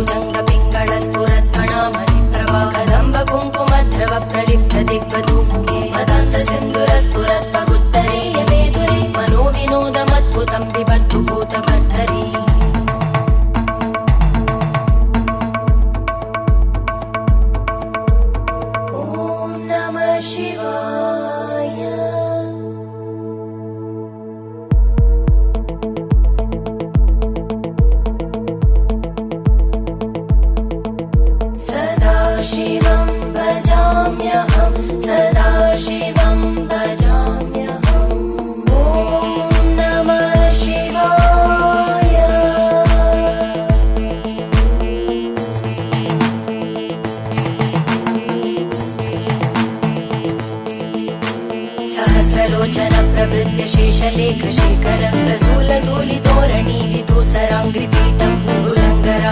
भुजंग पिंगल स्फुरत्फणामणि प्रभा कदम्ब कुङ्कुमद्रव प्रलिप्त दिग्वधूमुखे मदान्त सिन्दूर स्फुरत्पगुत्तरीय मेदुरे मनोविनोदमद्भुतं बिभर्तु भूतभर्तरी ॐ नमः शिवाय। सदाशिवं भजाम्यहं सदाशिवं भजाम्यहम् ॐ नमः शिवाय। सहस्रलोचन प्रभृत्य शेषलेख शेखर प्रसूल धूलिधोरणि विदूसराङ्घ्रिपीठ भुजङ्गरा